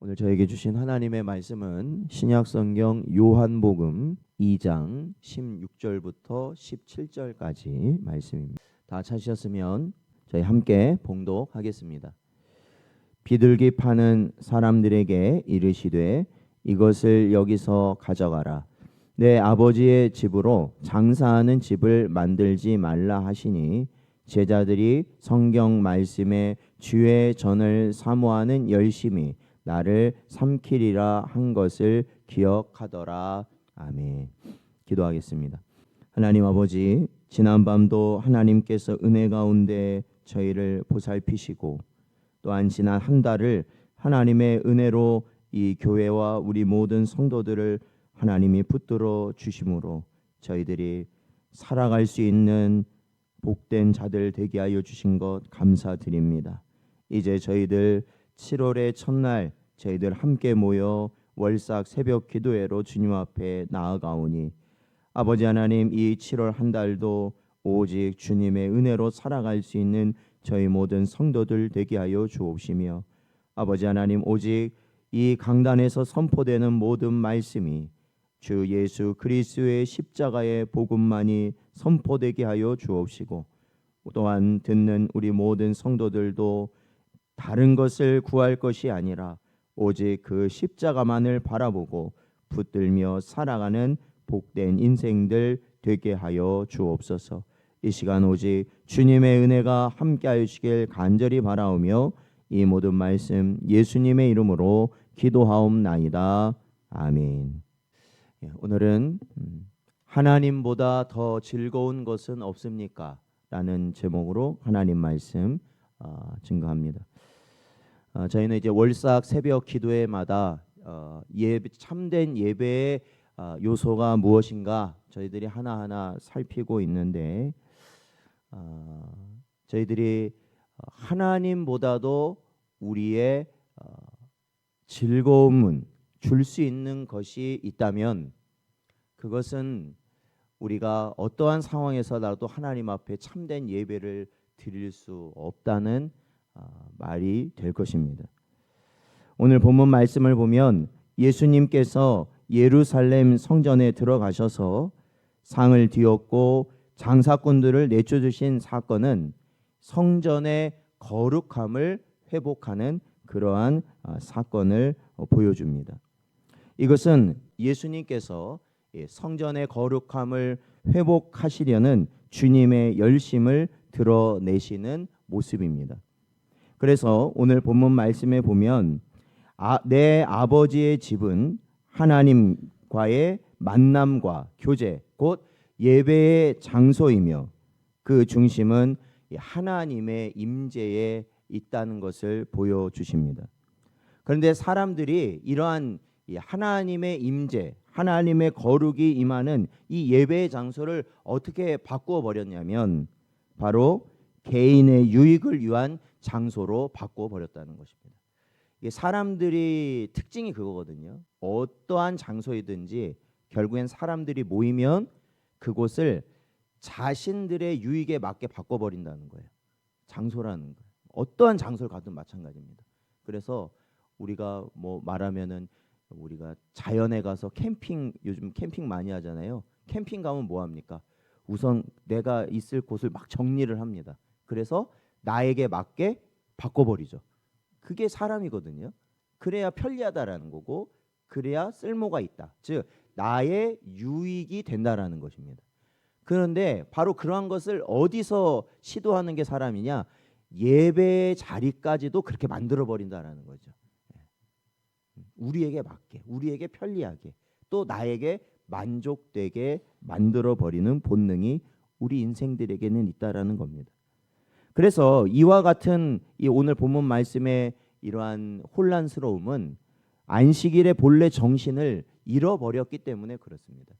오늘 저에게 주신 하나님의 말씀은 신약성경 요한복음 2장 16절부터 17절까지 말씀입니다. 다 찾으셨으면 저희 함께 봉독하겠습니다. 비둘기 파는 사람들에게 이르시되 이것을 여기서 가져가라. 내 아버지의 집으로 장사하는 집을 만들지 말라 하시니 제자들이 성경 말씀에 주의 전을 사모하는 열심히 나를 삼키리라 한 것을 기억하더라. 아멘. 기도하겠습니다. 하나님 아버지, 지난밤도 하나님께서 은혜 가운데 저희를 보살피시고 또한 지난 한 달을 하나님의 은혜로 이 교회와 우리 모든 성도들을 하나님이 붙들어 주심으로 저희들이 살아갈 수 있는 복된 자들 되게 하여 주신 것 감사드립니다. 이제 저희들 7월의 첫날 저희들 함께 모여 월삭 새벽 기도회로 주님 앞에 나아가오니 아버지 하나님, 이 7월 한 달도 오직 주님의 은혜로 살아갈 수 있는 저희 모든 성도들 되게 하여 주옵시며, 아버지 하나님, 오직 이 강단에서 선포되는 모든 말씀이 주 예수 그리스도의 십자가의 복음만이 선포되게 하여 주옵시고, 또한 듣는 우리 모든 성도들도 다른 것을 구할 것이 아니라 오직 그 십자가만을 바라보고 붙들며 살아가는 복된 인생들 되게 하여 주옵소서. 이 시간 오직 주님의 은혜가 함께하여 주시길 간절히 바라오며 이 모든 말씀 예수님의 이름으로 기도하옵나이다. 아멘. 오늘은 하나님보다 더 즐거운 것은 없습니까? 라는 제목으로 하나님 말씀 증거합니다. 저희는 이제 월삭 새벽 기도회마다 참된 예배의 요소가 무엇인가 저희들이 하나하나 살피고 있는데, 저희들이 하나님보다도 우리의 즐거움은 줄 수 있는 것이 있다면 그것은 우리가 어떠한 상황에서라도 하나님 앞에 참된 예배를 드릴 수 없다는 말이 될 것입니다. 오늘 본문 말씀을 보면 예수님께서 예루살렘 성전에 들어가셔서 상을 뒤엎고 장사꾼들을 내쫓으신 사건은 성전의 거룩함을 회복하는 그러한 사건을 보여줍니다. 이것은 예수님께서 성전의 거룩함을 회복하시려는 주님의 열심을 드러내시는 모습입니다. 그래서 오늘 본문 말씀에 보면 내 아버지의 집은 하나님과의 만남과 교제, 곧 예배의 장소이며 그 중심은 하나님의 임재에 있다는 것을 보여주십니다. 그런데 사람들이 이러한 하나님의 임재, 하나님의 거룩이 임하는 이 예배의 장소를 어떻게 바꾸어 버렸냐면 바로 개인의 유익을 위한 장소로 바꾸어 버렸다는 것입니다. 이게 사람들이 특징이 그거거든요. 어떠한 장소이든지 결국엔 사람들이 모이면 그곳을 자신들의 유익에 맞게 바꿔버린다는 거예요. 장소라는 거예요. 어떠한 장소를 가든 마찬가지입니다. 그래서 우리가 뭐 말하면은 우리가 자연에 가서 캠핑, 요즘 캠핑 많이 하잖아요. 캠핑 가면 뭐 합니까? 우선 내가 있을 곳을 막 정리를 합니다. 그래서 나에게 맞게 바꿔버리죠. 그게 사람이거든요. 그래야 편리하다라는 거고, 그래야 쓸모가 있다. 즉 나의 유익이 된다라는 것입니다. 그런데 바로 그러한 것을 어디서 시도하는 게 사람이냐? 예배의 자리까지도 그렇게 만들어 버린다라는 거죠. 우리에게 맞게, 우리에게 편리하게, 또 나에게 만족되게 만들어 버리는 본능이 우리 인생들에게는 있다라는 겁니다. 그래서 이와 같은 이 오늘 본문 말씀의 이러한 혼란스러움은 안식일의 본래 정신을 잃어버렸기 때문에 그렇습니다.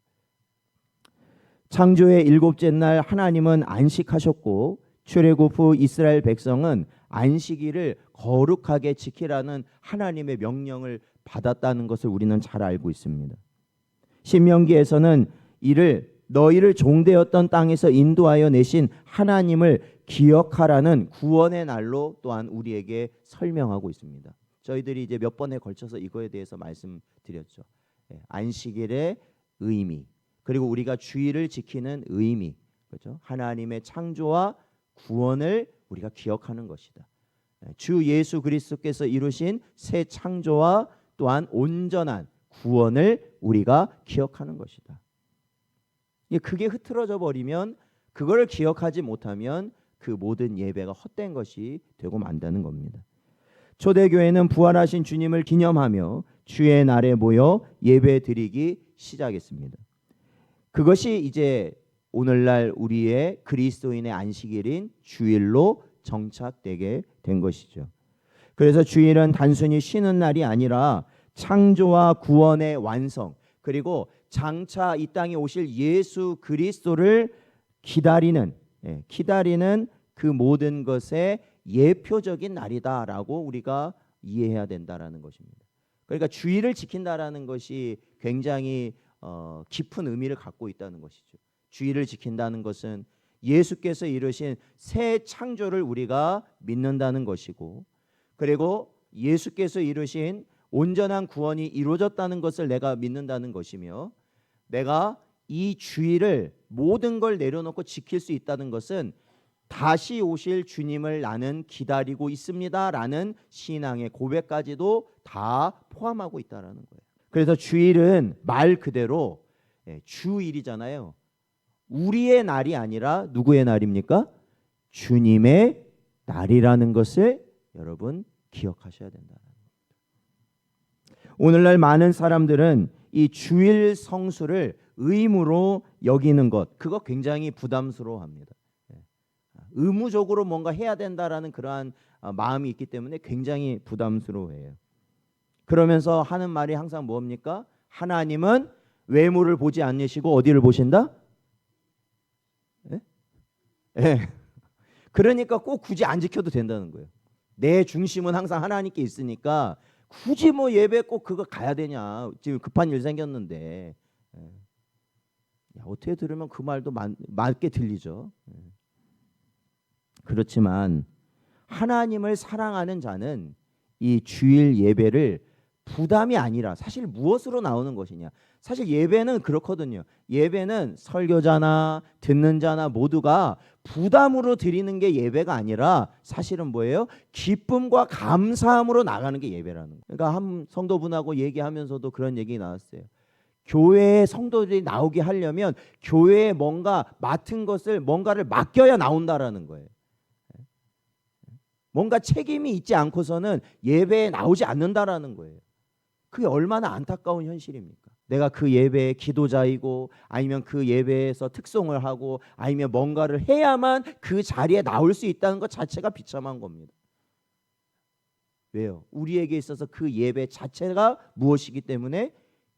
창조의 일곱째 날 하나님은 안식하셨고 출애굽 후 이스라엘 백성은 안식일을 거룩하게 지키라는 하나님의 명령을 받았다는 것을 우리는 잘 알고 있습니다. 신명기에서는 이를 너희를 종되었던 땅에서 인도하여 내신 하나님을 기억하라는 구원의 날로 또한 우리에게 설명하고 있습니다. 저희들이 이제 몇 번에 걸쳐서 이거에 대해서 말씀드렸죠. 안식일의 의미, 그리고 우리가 주일을 지키는 의미, 그렇죠? 하나님의 창조와 구원을 우리가 기억하는 것이다. 주 예수 그리스도께서 이루신 새 창조와 또한 온전한 구원을 우리가 기억하는 것이다. 그게 흐트러져 버리면, 그걸 기억하지 못하면 그 모든 예배가 헛된 것이 되고 만다는 겁니다. 초대교회는 부활하신 주님을 기념하며 주의 날에 모여 예배 드리기 시작했습니다. 그것이 이제 오늘날 우리의 그리스도인의 안식일인 주일로 정착되게 된 것이죠. 그래서 주일은 단순히 쉬는 날이 아니라 창조와 구원의 완성, 그리고 장차 이 땅에 오실 예수 그리스도를 기다리는 그 모든 것의 예표적인 날이다라고 우리가 이해해야 된다라는 것입니다. 그러니까 주일을 지킨다라는 것이 굉장히 깊은 의미를 갖고 있다는 것이죠. 주일을 지킨다는 것은 예수께서 이루신 새 창조를 우리가 믿는다는 것이고, 그리고 예수께서 이루신 온전한 구원이 이루어졌다는 것을 내가 믿는다는 것이며, 내가 이 주일을 모든 걸 내려놓고 지킬 수 있다는 것은 다시 오실 주님을 나는 기다리고 있습니다라는 신앙의 고백까지도 다 포함하고 있다라는 거예요. 그래서 주일은 말 그대로 주일이잖아요. 우리의 날이 아니라 누구의 날입니까? 주님의 날이라는 것을 여러분 기억하셔야 된다. 오늘날 많은 사람들은 이 주일 성수를 의무로 여기는 것, 그거 굉장히 부담스러워합니다. 의무적으로 뭔가 해야 된다라는 그러한 마음이 있기 때문에 굉장히 부담스러워해요. 그러면서 하는 말이 항상 뭡니까? 하나님은 외모를 보지 않으시고 어디를 보신다? 그러니까 꼭 굳이 안 지켜도 된다는 거예요. 내 중심은 항상 하나님께 있으니까 굳이 뭐 예배 꼭 그거 가야 되냐, 지금 급한 일 생겼는데. 어떻게 들으면 그 말도 맞게 들리죠. 그렇지만 하나님을 사랑하는 자는 이 주일 예배를 부담이 아니라, 사실 무엇으로 나오는 것이냐, 사실 예배는 그렇거든요. 예배는 설교자나 듣는 자나 모두가 부담으로 드리는 게 예배가 아니라 사실은 뭐예요? 기쁨과 감사함으로 나가는 게 예배라는 거예요. 그러니까 한 성도분하고 얘기하면서도 그런 얘기 나왔어요. 교회에 성도들이 나오게 하려면 교회에 뭔가 맡은 것을 뭔가를 맡겨야 나온다라는 거예요. 뭔가 책임이 있지 않고서는 예배에 나오지 않는다라는 거예요. 그게 얼마나 안타까운 현실입니까? 내가 그 예배의 기도자이고, 아니면 그 예배에서 특송을 하고, 아니면 뭔가를 해야만 그 자리에 나올 수 있다는 것 자체가 비참한 겁니다. 왜요? 우리에게 있어서 그 예배 자체가 무엇이기 때문에?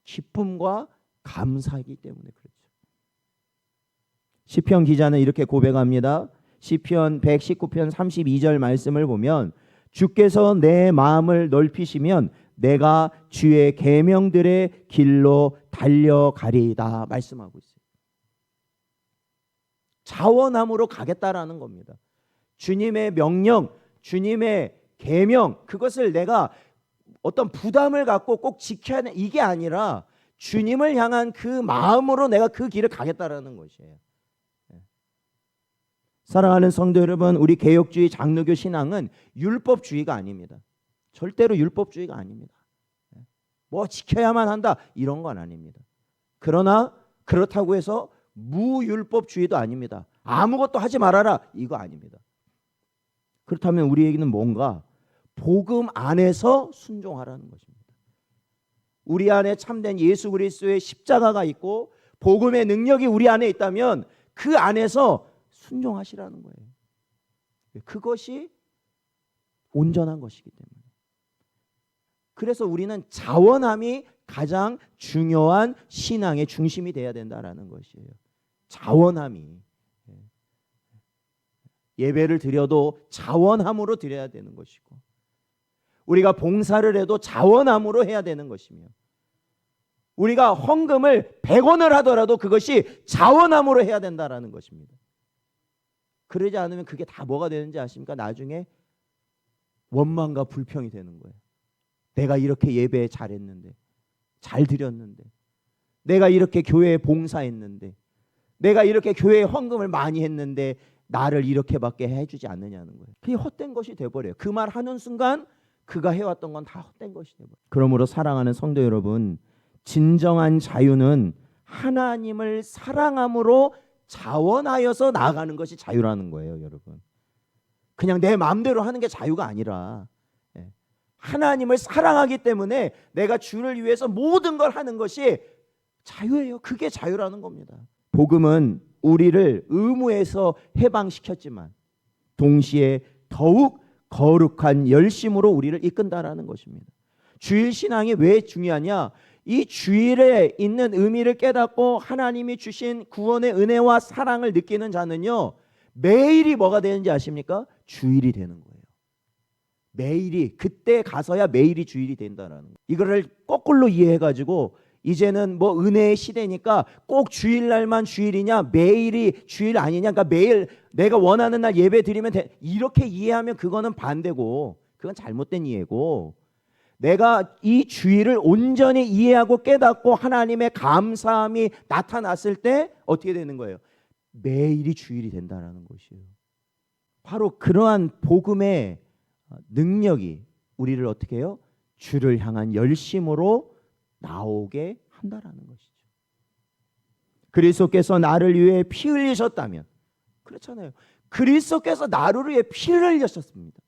기쁨과 감사이기 때문에 그렇죠. 시편 기자는 이렇게 고백합니다. 시편 119편 32절 말씀을 보면, 주께서 내 마음을 넓히시면 내가 주의 계명들의 길로 달려가리이다 말씀하고 있어요. 자원함으로 가겠다라는 겁니다. 주님의 명령, 주님의 계명, 그것을 내가 어떤 부담을 갖고 꼭 지켜야 하는 이게 아니라 주님을 향한 그 마음으로 내가 그 길을 가겠다라는 것이에요. 사랑하는 성도 여러분, 우리 개혁주의 장로교 신앙은 율법주의가 아닙니다. 절대로 율법주의가 아닙니다. 뭐 지켜야만 한다 이런 건 아닙니다. 그러나 그렇다고 해서 무율법주의도 아닙니다. 아무것도 하지 말아라 이거 아닙니다. 그렇다면 우리에게는 뭔가 복음 안에서 순종하라는 것입니다. 우리 안에 참된 예수 그리스도의 십자가가 있고 복음의 능력이 우리 안에 있다면 그 안에서 순종하시라는 거예요. 그것이 온전한 것이기 때문에. 그래서 우리는 자원함이 가장 중요한 신앙의 중심이 돼야 된다라는 것이에요. 자원함이. 예배를 드려도 자원함으로 드려야 되는 것이고, 우리가 봉사를 해도 자원함으로 해야 되는 것이며, 우리가 헌금을 100원을 하더라도 그것이 자원함으로 해야 된다라는 것입니다. 그러지 않으면 그게 다 뭐가 되는지 아십니까? 나중에 원망과 불평이 되는 거예요. 내가 이렇게 예배 잘했는데, 잘 드렸는데, 내가 이렇게 교회에 봉사했는데, 내가 이렇게 교회에 헌금을 많이 했는데 나를 이렇게밖에 해주지 않느냐는 거예요. 그게 헛된 것이 돼버려요. 그 말 하는 순간 그가 해왔던 건 다 헛된 것이 돼버려요. 그러므로 사랑하는 성도 여러분, 진정한 자유는 하나님을 사랑함으로 자원하여서 나아가는 것이 자유라는 거예요, 여러분. 그냥 내 마음대로 하는 게 자유가 아니라 하나님을 사랑하기 때문에 내가 주를 위해서 모든 걸 하는 것이 자유예요. 그게 자유라는 겁니다. 복음은 우리를 의무에서 해방시켰지만 동시에 더욱 거룩한 열심으로 우리를 이끈다라는 것입니다. 주일 신앙이 왜 중요하냐? 이 주일에 있는 의미를 깨닫고 하나님이 주신 구원의 은혜와 사랑을 느끼는 자는요, 매일이 뭐가 되는지 아십니까? 주일이 되는 거예요. 매일이, 그때 가서야 매일이 주일이 된다라는 거예요. 이거를 거꾸로 이해해가지고 이제는 뭐 은혜의 시대니까 꼭 주일날만 주일이냐, 매일이 주일 아니냐, 그러니까 매일 내가 원하는 날 예배 드리면 돼, 이렇게 이해하면 그거는 반대고, 그건 잘못된 이해고, 내가 이 주일을 온전히 이해하고 깨닫고 하나님의 감사함이 나타났을 때 어떻게 되는 거예요? 매일이 주일이 된다는 것이에요. 바로 그러한 복음의 능력이 우리를 어떻게 해요? 주를 향한 열심으로 나오게 한다라는 것이죠. 그리스도께서 나를 위해 피 흘리셨다면, 그렇잖아요. 그리스도께서 나를 위해 피를 흘리셨습니다.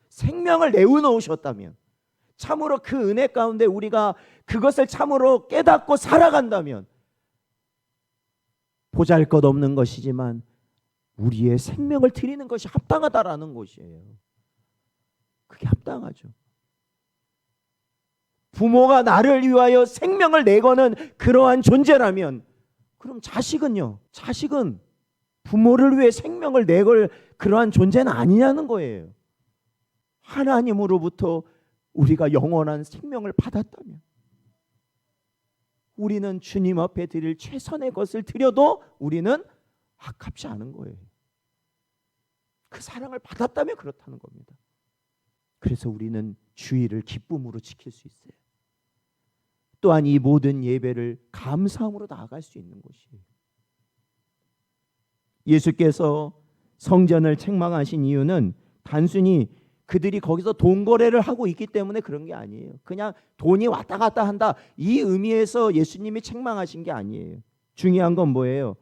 생명을 내어놓으셨다면, 참으로 그 은혜 가운데 우리가 그것을 참으로 깨닫고 살아간다면 보잘것없는 것이지만 우리의 생명을 드리는 것이 합당하다라는 것이에요. 그게 합당하죠. 부모가 나를 위하여 생명을 내거는 그러한 존재라면, 그럼 자식은요? 자식은 부모를 위해 생명을 내걸 그러한 존재는 아니냐는 거예요. 하나님으로부터 우리가 영원한 생명을 받았다면 우리는 주님 앞에 드릴 최선의 것을 드려도 우리는 아깝지 않은 거예요. 그 사랑을 받았다면 그렇다는 겁니다. 그래서 우리는 주일을 기쁨으로 지킬 수 있어요. 또한 이 모든 예배를 감사함으로 나아갈 수 있는 것이에요. 예수께서 성전을 책망하신 이유는 단순히 그들이 거기서 돈 거래를 하고 있기 때문에 그런 게 아니에요. 그냥 돈이 왔다 갔다 한다, 이 의미에서 예수님이 책망하신 게 아니에요. 중요한 건 뭐예요?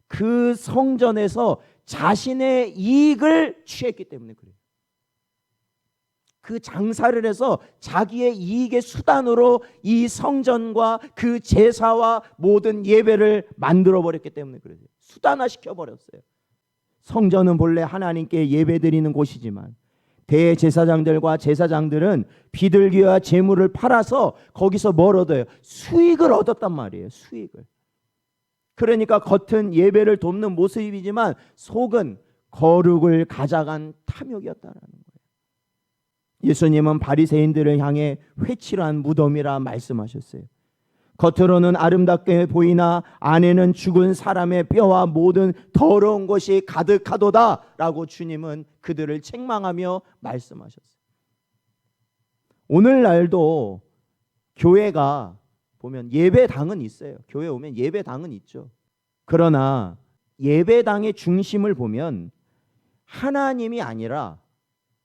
그 성전에서 자신의 이익을 취했기 때문에 그래요. 그 장사를 해서 자기의 이익의 수단으로 이 성전과 그 제사와 모든 예배를 만들어 버렸기 때문에 그래요. 수단화시켜 버렸어요. 성전은 본래 하나님께 예배드리는 곳이지만 대제사장들과 제사장들은 비둘기와 재물을 팔아서 거기서 뭘 얻어요? 수익을 얻었단 말이에요. 수익을. 그러니까 겉은 예배를 돕는 모습이지만 속은 거룩을 가져간 탐욕이었다라는 거예요. 예수님은 바리새인들을 향해 회칠한 무덤이라 말씀하셨어요. 겉으로는 아름답게 보이나 안에는 죽은 사람의 뼈와 모든 더러운 것이 가득하도다 라고 주님은 그들을 책망하며 말씀하셨어요. 오늘날도 교회가 보면 예배당은 있어요. 교회 오면 예배당은 있죠. 그러나 예배당의 중심을 보면 하나님이 아니라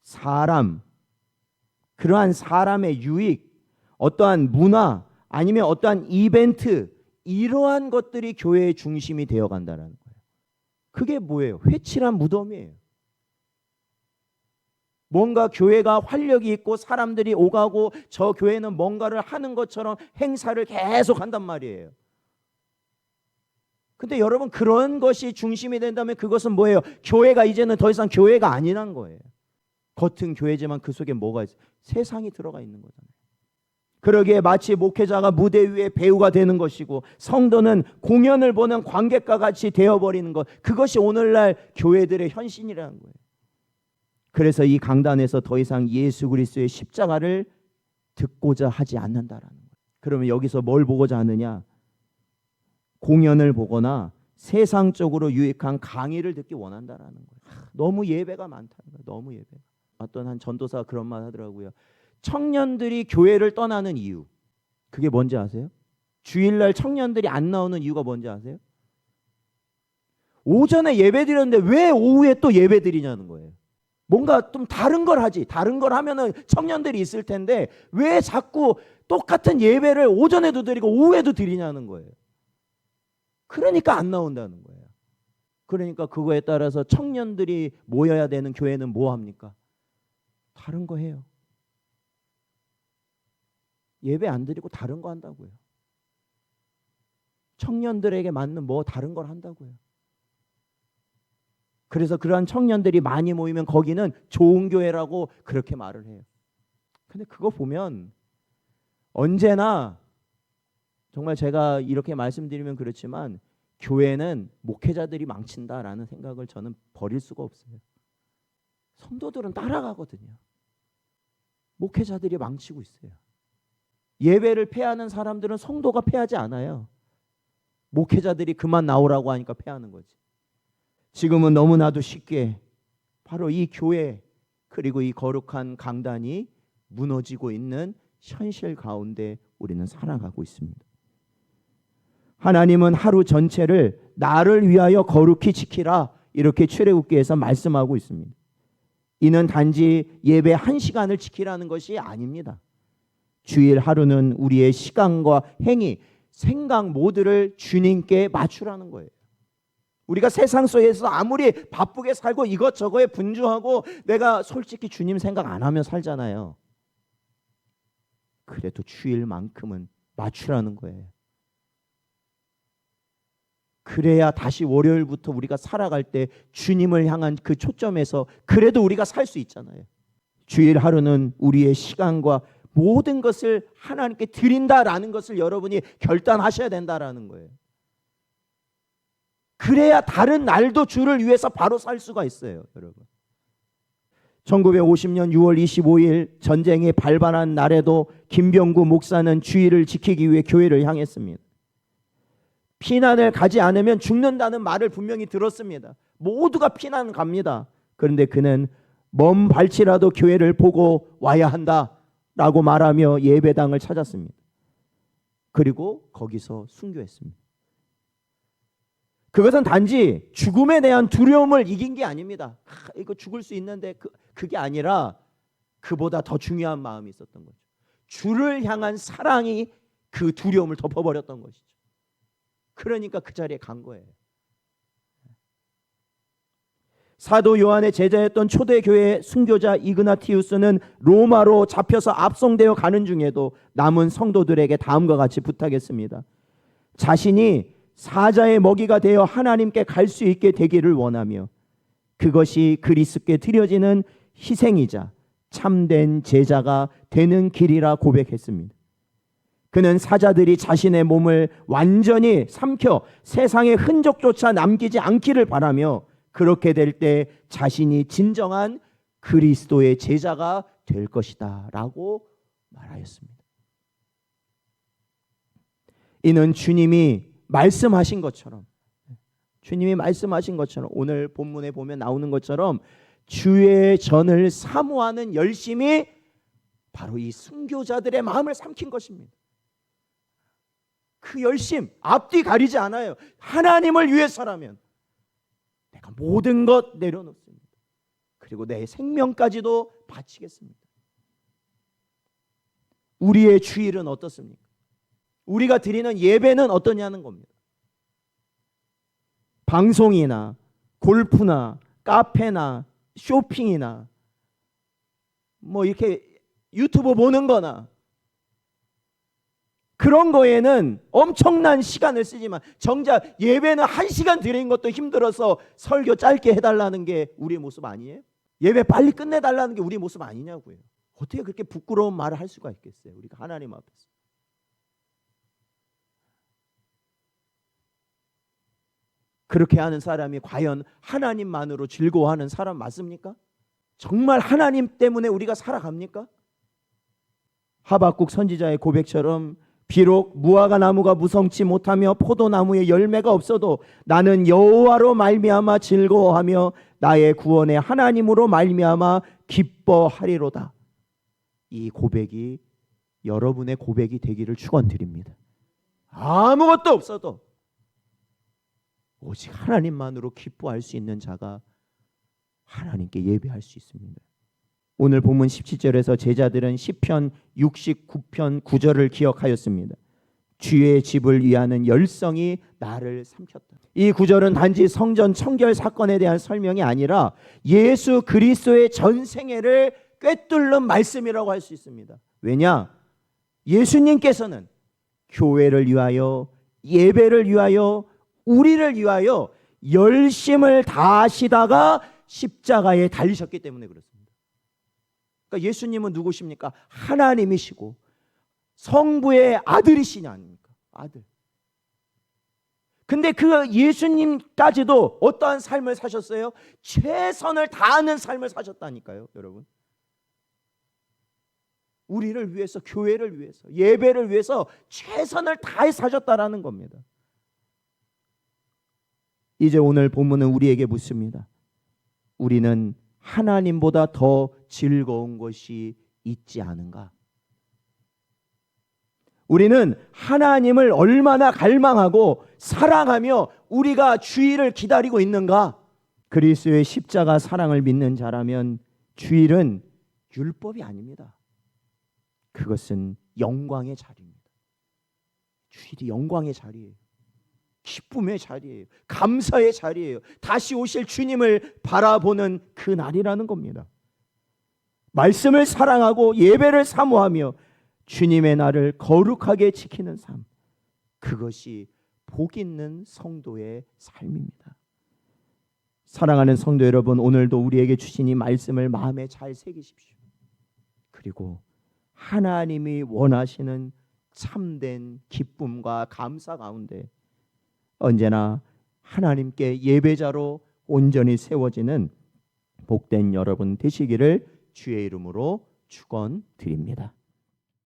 사람, 그러한 사람의 유익, 어떠한 문화, 아니면 어떠한 이벤트, 이러한 것들이 교회의 중심이 되어간다는 거예요. 그게 뭐예요? 회칠한 무덤이에요. 뭔가 교회가 활력이 있고 사람들이 오가고 저 교회는 뭔가를 하는 것처럼 행사를 계속 한단 말이에요. 근데 여러분, 그런 것이 중심이 된다면 그것은 뭐예요? 교회가 이제는 더 이상 교회가 아니란 거예요. 겉은 교회지만 그 속에 뭐가 있어요? 세상이 들어가 있는 거잖아요. 그러기에 마치 목회자가 무대 위에 배우가 되는 것이고 성도는 공연을 보는 관객과 같이 되어버리는 것, 그것이 오늘날 교회들의 현신이라는 거예요. 그래서 이 강단에서 더 이상 예수 그리스도의 십자가를 듣고자 하지 않는다라는 거예요. 그러면 여기서 뭘 보고자 하느냐? 공연을 보거나 세상적으로 유익한 강의를 듣기 원한다라는 거예요. 너무 예배가 많다는 거예요. 너무 예배. 어떤 한 전도사가 그런 말 하더라고요. 청년들이 교회를 떠나는 이유, 그게 뭔지 아세요? 주일날 청년들이 안 나오는 이유가 뭔지 아세요? 오전에 예배 드렸는데 왜 오후에 또 예배 드리냐는 거예요. 뭔가 좀 다른 걸 하지. 다른 걸 하면은 청년들이 있을 텐데 왜 자꾸 똑같은 예배를 오전에도 드리고 오후에도 드리냐는 거예요. 그러니까 안 나온다는 거예요. 그러니까 그거에 따라서 청년들이 모여야 되는 교회는 뭐 합니까? 다른 거 해요. 예배 안 드리고 다른 거 한다고요. 청년들에게 맞는 뭐 다른 걸 한다고요. 그래서 그러한 청년들이 많이 모이면 거기는 좋은 교회라고 그렇게 말을 해요. 근데 그거 보면 언제나 정말 제가 이렇게 말씀드리면 그렇지만 교회는 목회자들이 망친다라는 생각을 저는 버릴 수가 없어요. 성도들은 따라가거든요. 목회자들이 망치고 있어요. 예배를 패하는 사람들은 성도가 패하지 않아요. 목회자들이 그만 나오라고 하니까 패하는 거지. 지금은 너무나도 쉽게 바로 이 교회 그리고 이 거룩한 강단이 무너지고 있는 현실 가운데 우리는 살아가고 있습니다. 하나님은 하루 전체를 나를 위하여 거룩히 지키라 이렇게 출애굽기에서 말씀하고 있습니다. 이는 단지 예배 1시간을 지키라는 것이 아닙니다. 주일 하루는 우리의 시간과 행위, 생각 모두를 주님께 맞추라는 거예요. 우리가 세상 속에서 아무리 바쁘게 살고 이것저것에 분주하고 내가 솔직히 주님 생각 안 하며 살잖아요. 그래도 주일만큼은 맞추라는 거예요. 그래야 다시 월요일부터 우리가 살아갈 때 주님을 향한 그 초점에서 그래도 우리가 살 수 있잖아요. 주일 하루는 우리의 시간과 모든 것을 하나님께 드린다라는 것을 여러분이 결단하셔야 된다라는 거예요. 그래야 다른 날도 주를 위해서 바로 살 수가 있어요, 여러분. 1950년 6월 25일 전쟁이 발발한 날에도 김병구 목사는 주일을 지키기 위해 교회를 향했습니다. 피난을 가지 않으면 죽는다는 말을 분명히 들었습니다. 모두가 피난 갑니다. 그런데 그는 먼 발치라도 교회를 보고 와야 한다라고 말하며 예배당을 찾았습니다. 그리고 거기서 순교했습니다. 그것은 단지 죽음에 대한 두려움을 이긴 게 아닙니다. 이거 죽을 수 있는데 그게 아니라 그보다 더 중요한 마음이 있었던 거죠. 주를 향한 사랑이 그 두려움을 덮어버렸던 것이죠. 그러니까 그 자리에 간 거예요. 사도 요한의 제자였던 초대교회 순교자 이그나티우스는 로마로 잡혀서 압송되어 가는 중에도 남은 성도들에게 다음과 같이 부탁했습니다. 자신이 사자의 먹이가 되어 하나님께 갈 수 있게 되기를 원하며 그것이 그리스도께 드려지는 희생이자 참된 제자가 되는 길이라 고백했습니다. 그는 사자들이 자신의 몸을 완전히 삼켜 세상의 흔적조차 남기지 않기를 바라며 그렇게 될 때 자신이 진정한 그리스도의 제자가 될 것이다 라고 말하였습니다. 이는 주님이 말씀하신 것처럼 오늘 본문에 보면 나오는 것처럼 주의 전을 사모하는 열심이 바로 이 순교자들의 마음을 삼킨 것입니다. 그 열심 앞뒤 가리지 않아요. 하나님을 위해서라면 내가 모든 것 내려놓습니다. 그리고 내 생명까지도 바치겠습니다. 우리의 주일은 어떻습니까? 우리가 드리는 예배는 어떠냐는 겁니다. 방송이나 골프나 카페나 쇼핑이나 뭐 이렇게 유튜브 보는 거나 그런 거에는 엄청난 시간을 쓰지만 정작 예배는 1시간 드리는 것도 힘들어서 설교 짧게 해달라는 게 우리의 모습 아니에요? 예배 빨리 끝내달라는 게 우리의 모습 아니냐고요. 어떻게 그렇게 부끄러운 말을 할 수가 있겠어요? 우리가 하나님 앞에서. 그렇게 하는 사람이 과연 하나님만으로 즐거워하는 사람 맞습니까? 정말 하나님 때문에 우리가 살아갑니까? 하박국 선지자의 고백처럼 비록 무화과 나무가 무성치 못하며 포도나무에 열매가 없어도 나는 여호와로 말미암아 즐거워하며 나의 구원의 하나님으로 말미암아 기뻐하리로다. 이 고백이 여러분의 고백이 되기를 축원드립니다. 아무것도 없어도 오직 하나님만으로 기뻐할 수 있는 자가 하나님께 예배할 수 있습니다. 오늘 본문 17절에서 제자들은 시편 69편 9절을 기억하였습니다. 주의 집을 위하는 열성이 나를 삼켰다. 이 구절은 단지 성전 청결 사건에 대한 설명이 아니라 예수 그리스도의 전생애를 꿰뚫는 말씀이라고 할 수 있습니다. 왜냐? 예수님께서는 교회를 위하여, 예배를 위하여, 우리를 위하여 열심을 다하시다가 십자가에 달리셨기 때문에 그렇습니다. 그러니까 예수님은 누구십니까? 하나님이시고 성부의 아들이시냐 아닙니까? 아들. 근데 그 예수님까지도 어떠한 삶을 사셨어요? 최선을 다하는 삶을 사셨다니까요, 여러분. 우리를 위해서, 교회를 위해서, 예배를 위해서 최선을 다해 사셨다라는 겁니다. 이제 오늘 본문은 우리에게 묻습니다. 우리는 하나님보다 더 즐거운 것이 있지 않은가? 우리는 하나님을 얼마나 갈망하고 사랑하며 우리가 주일을 기다리고 있는가? 그리스도의 십자가 사랑을 믿는 자라면 주일은 율법이 아닙니다. 그것은 영광의 자리입니다. 주일이 영광의 자리예요. 기쁨의 자리예요. 감사의 자리예요. 다시 오실 주님을 바라보는 그 날이라는 겁니다. 말씀을 사랑하고 예배를 사모하며 주님의 날을 거룩하게 지키는 삶, 그것이 복 있는 성도의 삶입니다. 사랑하는 성도 여러분, 오늘도 우리에게 주신 이 말씀을 마음에 잘 새기십시오. 그리고 하나님이 원하시는 참된 기쁨과 감사 가운데 언제나 하나님께 예배자로 온전히 세워지는 복된 여러분 되시기를 주의 이름으로 축원드립니다.